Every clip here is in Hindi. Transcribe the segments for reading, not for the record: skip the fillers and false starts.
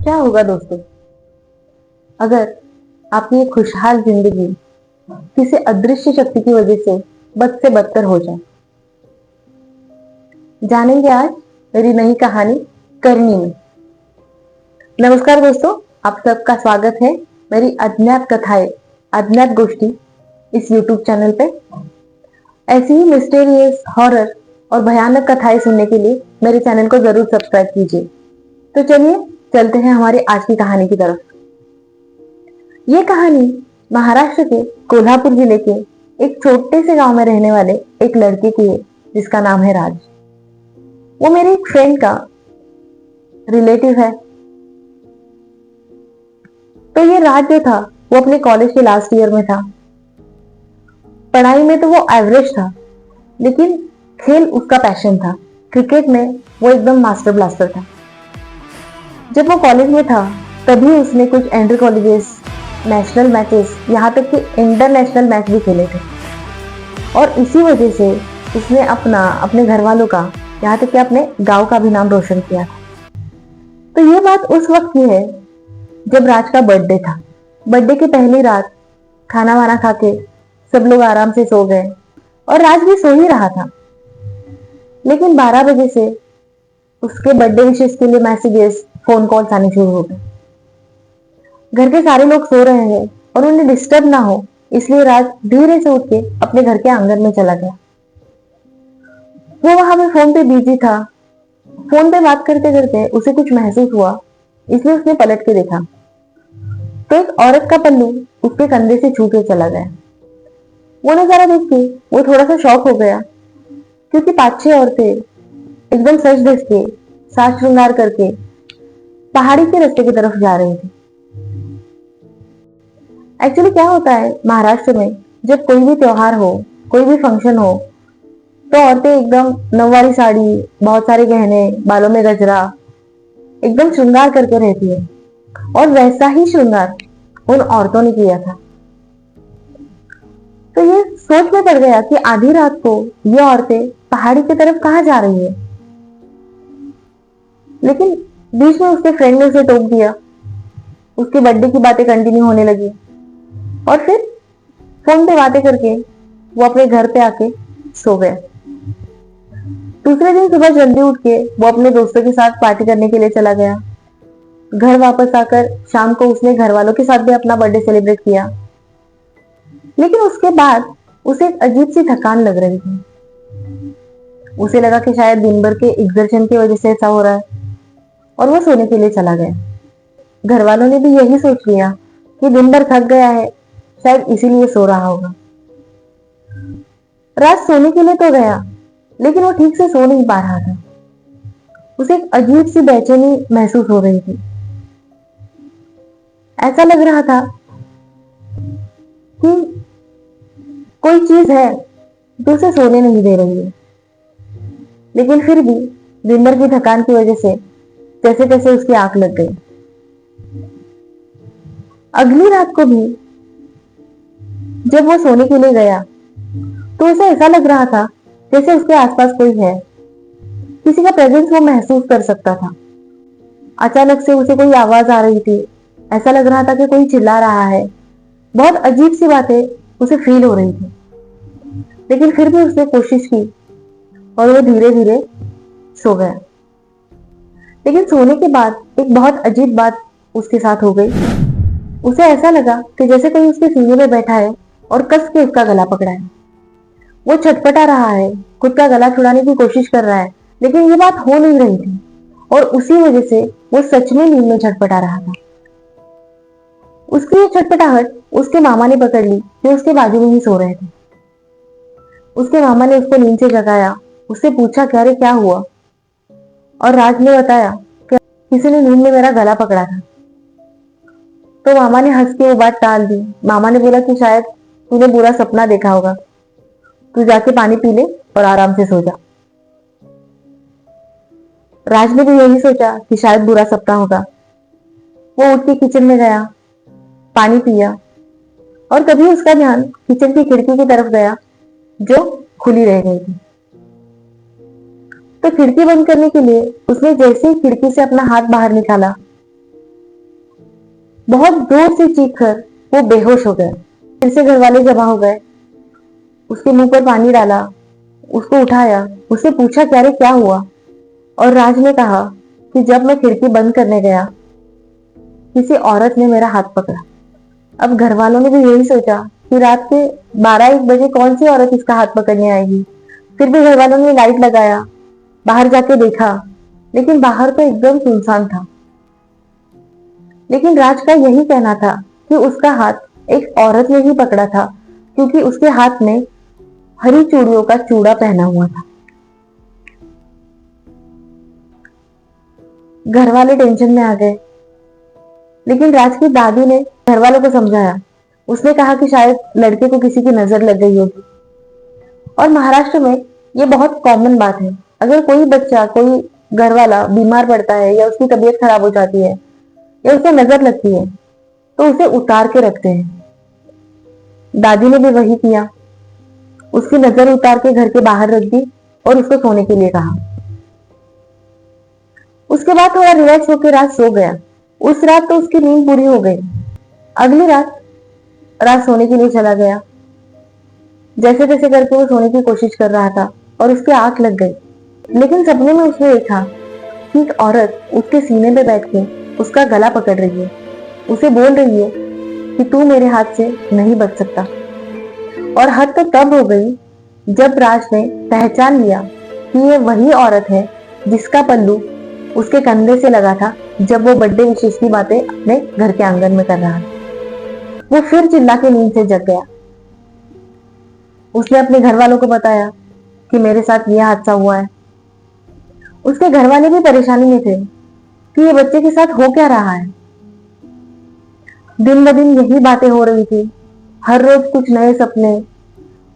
क्या होगा दोस्तों अगर आपकी एक खुशहाल जिंदगी किसी अदृश्य शक्ति की वजह से बद से बदतर हो जाए। जानेंगे आज मेरी नई कहानी करनी में। नमस्कार दोस्तों, आप सबका स्वागत है मेरी अज्ञात कथाएं अज्ञात गोष्ठी इस YouTube चैनल पे। ऐसी ही मिस्टीरियस हॉरर और भयानक कथाएं सुनने के लिए मेरे चैनल को जरूर सब्सक्राइब कीजिए। तो चलिए चलते हैं हमारी आज की कहानी की तरफ। ये कहानी महाराष्ट्र के कोल्हापुर जिले के एक छोटे से गांव में रहने वाले एक लड़के की है जिसका नाम है राज। वो मेरे एक फ्रेंड का रिलेटिव है। तो ये राज जो था वो अपने कॉलेज के लास्ट ईयर में था। पढ़ाई में तो वो एवरेज था, लेकिन खेल उसका पैशन था। क्रिकेट में वो एकदम मास्टर ब्लास्टर था। जब वो कॉलेज में था तभी उसने कुछ इंटर कॉलेजेस, नेशनल मैचेस, यहाँ तक कि इंटरनेशनल मैच भी खेले थे। और इसी वजह से उसने अपने घर वालों का, यहाँ तक कि अपने गांव का भी नाम रोशन किया था। तो ये बात उस वक्त की है जब राज का बर्थडे था। बर्थडे की पहली रात खाना वाना खा के सब लोग आराम से सो गए और राज भी सो ही रहा था। लेकिन 12 बजे से उसके बर्थडे विशेष के लिए मैसेजेस, फोन कॉल्स आने शुरू हो गए। घर के सारे लोग सो रहे हैं और उन्हें डिस्टर्ब ना हो इसलिए राज धीरे से उठ के अपने घर के आंगन में चला गया। वो वहां पे फोन पे बिजी था। फोन पे बात करते करते उसे कुछ महसूस हुआ, इसलिए उसने पलट के देखा तो एक औरत का पल्लू उसके कंधे से छू के चला गया। वो नजारा देख के वो थोड़ा सा शॉक हो गया, क्योंकि 5-6 औरतें एकदम सज धज के, साज श्रृंगार करके पहाड़ी के रास्ते की तरफ जा रही थी। एक्चुअली क्या होता है महाराष्ट्र में, जब कोई भी त्योहार हो, कोई भी फंक्शन हो, तो औरतें एकदम नौवारी साड़ी, बहुत सारे गहने, बालों में गजरा, एकदम श्रृंगार करके रहती है। और वैसा ही श्रृंगार उन औरतों ने किया था। तो ये सोच में पड़ गया कि आधी रात को ये औरतें पहाड़ी की तरफ कहाँ जा रही है। लेकिन बीच में उसके फ्रेंड ने उसे टोक दिया। उसके बर्थडे की बातें कंटिन्यू होने लगी और फिर फोन पे बातें करके वो अपने घर पे आके सो गया। दूसरे दिन सुबह जल्दी उठ के वो अपने दोस्तों के साथ पार्टी करने के लिए चला गया। घर वापस आकर शाम को उसने घर वालों के साथ भी अपना बर्थडे सेलिब्रेट किया। लेकिन उसके बाद उसे एक अजीब सी थकान लग रही थी। उसे लगा कि शायद दिन भर के एग्जर्शन की वजह से ऐसा हो रहा है और वो सोने के लिए चला गया। घर वालों ने भी यही सोच लिया कि दिन भर थक गया है, शायद इसीलिए सो रहा होगा। रात सोने के लिए तो गया, लेकिन वो ठीक से सो नहीं पा रहा था। उसे एक अजीब सी बेचैनी महसूस हो रही थी। ऐसा लग रहा था कि कोई चीज है जो उसे सोने नहीं दे रही है। लेकिन फिर भी दिन भर की थकान की वजह से जैसे तैसे उसकी आंख लग गई। अगली रात को भी जब वो सोने के लिए गया तो उसे ऐसा लग रहा था जैसे उसके आसपास कोई है, किसी का प्रेजेंस वो महसूस कर सकता था। अचानक से उसे कोई आवाज आ रही थी। ऐसा लग रहा था कि कोई चिल्ला रहा है। बहुत अजीब सी बातें उसे फील हो रही थी। लेकिन फिर भी उसने कोशिश की और वो धीरे धीरे सो गया। लेकिन सोने के बाद एक बहुत अजीब बात उसके साथ हो गई। उसे ऐसा लगा कि जैसे कोई उसके सीने में बैठा है और कस के उसका गला पकड़ा है। वो छटपटा रहा है, खुद का गला छुड़ाने की कोशिश कर रहा है, लेकिन ये बात हो नहीं रही थी और उसी वजह से वो सच में नींद में छटपटा रहा था। उसकी ये छटपटाहट उसके मामा ने पकड़ ली, जो उसके बाजू में ही सो रहे थे। उसके मामा ने उसको नींद से जगाया, उससे पूछा कि अरे क्या हुआ। और राज ने बताया कि किसी ने नींद में मेरा गला पकड़ा था। तो मामा ने हंस के वो बात टाल दी। मामा ने बोला कि शायद तूने बुरा सपना देखा होगा, तू जाके पानी पी ले और आराम से सो जा। राज ने भी यही सोचा कि शायद बुरा सपना होगा। वो उठ के किचन में गया, पानी पिया और तभी उसका ध्यान किचन की खिड़की की तरफ गया जो खुली रह गई थी। तो खिड़की बंद करने के लिए उसने जैसे ही खिड़की से अपना हाथ बाहर निकाला बहुत जोर से चीख कर वो बेहोश हो गया। फिर से घर वाले जमा हो गए, उसके मुंह पर पानी डाला, उसको उठाया, उससे पूछा क्या रे क्या हुआ। और राज ने कहा कि जब मैं खिड़की बंद करने गया, किसी औरत ने मेरा हाथ पकड़ा। अब घर वालों ने भी यही सोचा कि रात के 12-1 बजे कौन सी औरत इसका हाथ पकड़ने आएगी। फिर भी घर वालों ने लाइट लगाया, बाहर जाके देखा, लेकिन बाहर तो एकदम सुनसान था। लेकिन राज का यही कहना था कि उसका हाथ एक औरत ने ही पकड़ा था, क्योंकि उसके हाथ में हरी चूड़ियों का चूड़ा पहना हुआ था। घर वाले टेंशन में आ गए, लेकिन राज की दादी ने घर वालों को समझाया। उसने कहा कि शायद लड़के को किसी की नजर लग गई होगी। और महाराष्ट्र में ये बहुत कॉमन बात है, अगर कोई बच्चा, कोई घर वाला बीमार पड़ता है या उसकी तबीयत खराब हो जाती है या उसे नजर लगती है तो उसे उतार के रखते हैं। दादी ने भी वही किया, उसकी नजर उतार के घर के बाहर रख दी और उसको सोने के लिए कहा। उसके बाद थोड़ा रिलैक्स होकर रात सो गया। उस रात तो उसकी नींद पूरी हो गई। अगली रात रात सोने के लिए चला गया। जैसे तैसे करके वो सोने की कोशिश कर रहा था और उसकी आंख लग गई। लेकिन सपने में उसने देखा कि एक औरत उसके सीने पे बैठ के उसका गला पकड़ रही है, उसे बोल रही है कि तू मेरे हाथ से नहीं बच सकता। और हद तो तब हो गई जब राज ने पहचान लिया कि ये वही औरत है जिसका पल्लू उसके कंधे से लगा था जब वो बर्थडे विशेष की बातें अपने घर के आंगन में कर रहा था। वो फिर चिल्ला के नींद से जग गया। उसने अपने घर वालों को बताया कि मेरे साथ यह हादसा हुआ है। उसके घर वाले भी परेशानी में थे कि ये बच्चे के साथ हो क्या रहा है। दिन ब दिन यही बातें हो रही थी, हर रोज कुछ नए सपने,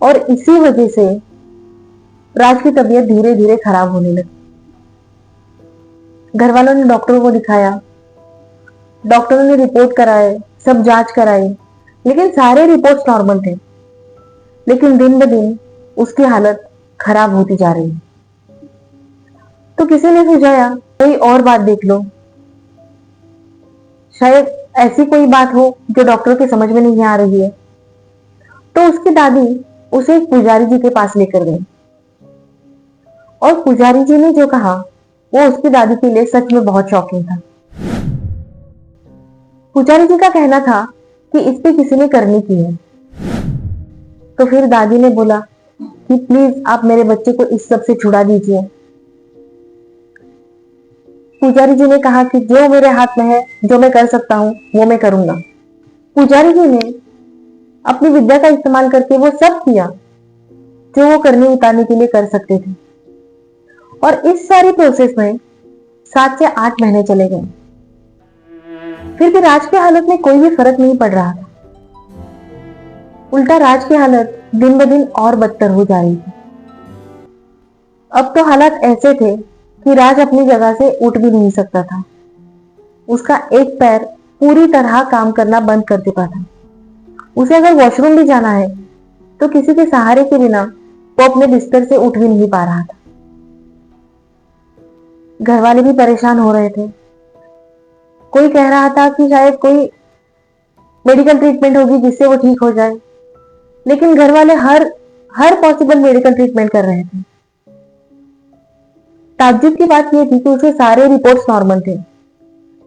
और इसी वजह से राज की तबीयत धीरे धीरे खराब होने लगी। घर वालों ने डॉक्टरों को दिखाया, डॉक्टरों ने रिपोर्ट कराए, सब जांच कराई, लेकिन सारे रिपोर्ट्स नॉर्मल थे। लेकिन दिन ब दिन उसकी हालत खराब होती जा रही है। तो किसी ने सुझाया कोई और बात देख लो, शायद ऐसी कोई बात हो जो डॉक्टर के समझ में नहीं आ रही है। तो उसकी दादी उसे एक पुजारी जी के पास लेकर गई, और पुजारी जी ने जो कहा वो उसकी दादी के लिए सच में बहुत शॉकिंग था। पुजारी जी का कहना था कि इस पे किसी ने करनी की है। तो फिर दादी ने बोला कि प्लीज आप मेरे बच्चे को इस सब से छुड़ा दीजिए। पुजारी जी ने कहा कि जो मेरे हाथ में है, जो मैं कर सकता हूं वो मैं करूंगा। पुजारी जी ने अपनी विद्या का इस्तेमाल करके वो सब किया जो वो करने उतारने के लिए कर सकते थे। और इस सारी प्रोसेस में 7 से 8 महीने चले गए। फिर भी राज की हालत में कोई भी फर्क नहीं पड़ रहा था। उल्टा राज की हालत दिन ब दिन और बदतर हो जा रही थी। अब तो हालात ऐसे थे कि राज अपनी जगह से उठ भी नहीं सकता था। उसका एक पैर पूरी तरह काम करना बंद कर चुका था। उसे अगर वॉशरूम भी जाना है तो किसी के सहारे के बिना वो अपने बिस्तर से उठ भी नहीं पा रहा था। घर वाले भी परेशान हो रहे थे। कोई कह रहा था कि शायद कोई मेडिकल ट्रीटमेंट होगी जिससे वो ठीक हो जाए, लेकिन घर वाले हर हर पॉसिबल मेडिकल ट्रीटमेंट कर रहे थे। ताज्जुब की बात यह थी कि उसे सारे रिपोर्ट्स नॉर्मल थे,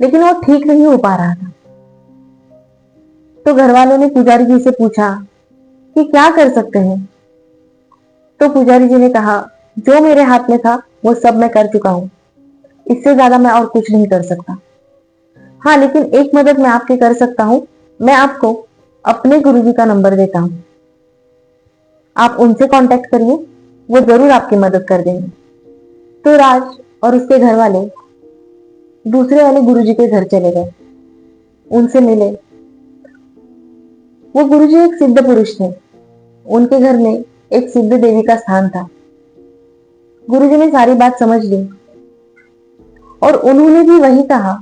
लेकिन वो ठीक नहीं हो पा रहा था। तो घर वालों ने पुजारी जी से पूछा कि क्या कर सकते हैं। तो पुजारी जी ने कहा जो मेरे हाथ में था वो सब मैं कर चुका हूं, इससे ज्यादा मैं और कुछ नहीं कर सकता। हाँ, लेकिन एक मदद मैं आपकी कर सकता हूं। मैं आपको अपने गुरुजी का नंबर देता हूं, आप उनसे कांटेक्ट करिए, वो जरूर आपकी मदद कर देंगे। तो राज और उसके घर वाले दूसरे वाले गुरुजी के घर चले गए, उनसे मिले। वो गुरुजी एक सिद्ध पुरुष थे। उनके घर में एक सिद्ध देवी का स्थान था। गुरुजी ने सारी बात समझ ली और उन्होंने भी वही कहा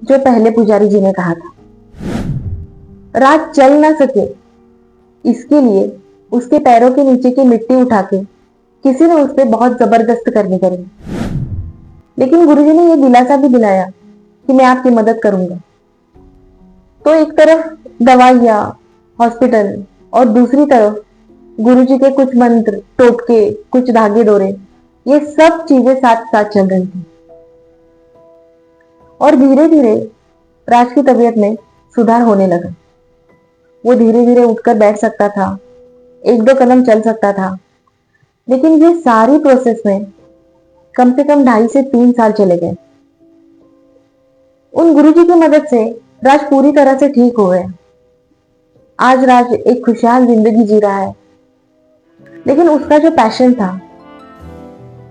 जो पहले पुजारी जी ने कहा था। राज चल ना सके, इसके लिए उसके पैरों के नीचे की मिट्टी उठा के किसी ने उस पर बहुत जबरदस्त करनी करी। लेकिन गुरुजी ने यह दिलासा भी दिलाया कि मैं आपकी मदद करूंगा। तो एक तरफ दवाइयाँ, हॉस्पिटल और दूसरी तरफ गुरुजी के कुछ मंत्र, टोटके, कुछ धागे डोरे, ये सब चीजें साथ साथ चल रही थी। और धीरे धीरे राज की तबीयत में सुधार होने लगा। वो धीरे धीरे उठकर बैठ सकता था, एक दो कदम चल सकता था। लेकिन ये सारी प्रोसेस में कम से कम 2.5 से 3 साल चले गए। उन गुरुजी की मदद से राज पूरी तरह से ठीक हो गया। आज राज एक खुशहाल जिंदगी जी रहा है, लेकिन उसका जो पैशन था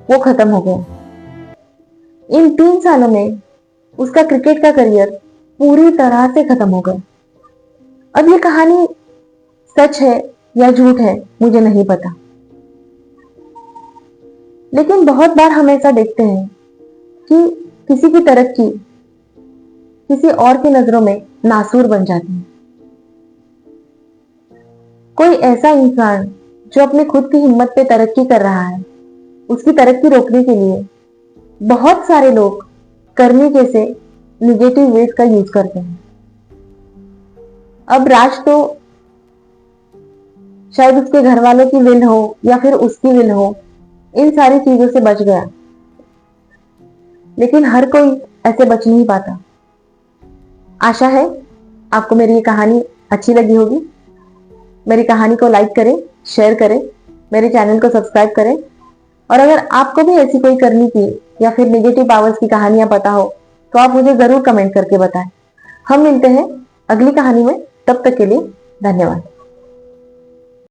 वो खत्म हो गया। इन 3 सालों में उसका क्रिकेट का करियर पूरी तरह से खत्म हो गया। अब ये कहानी सच है या झूठ है मुझे नहीं पता, लेकिन बहुत बार हम ऐसा देखते हैं कि किसी की तरक्की किसी और की नजरों में नासूर बन जाती है। कोई ऐसा इंसान जो अपने खुद की हिम्मत पे तरक्की कर रहा है, उसकी तरक्की रोकने के लिए बहुत सारे लोग करनी जैसे निगेटिव वेज का यूज करते हैं। अब राज तो शायद उसके घर वालों की विल हो या फिर उसकी विल हो, इन सारी चीजों से बच गया, लेकिन हर कोई ऐसे बच नहीं पाता। आशा है आपको मेरी ये कहानी अच्छी लगी होगी। मेरी कहानी को लाइक करें, शेयर करें, मेरे चैनल को सब्सक्राइब करें। और अगर आपको भी ऐसी कोई करनी की या फिर नेगेटिव पावर्स की कहानियां पता हो तो आप मुझे जरूर कमेंट करके बताएं। हम मिलते हैं अगली कहानी में, तब तक के लिए धन्यवाद।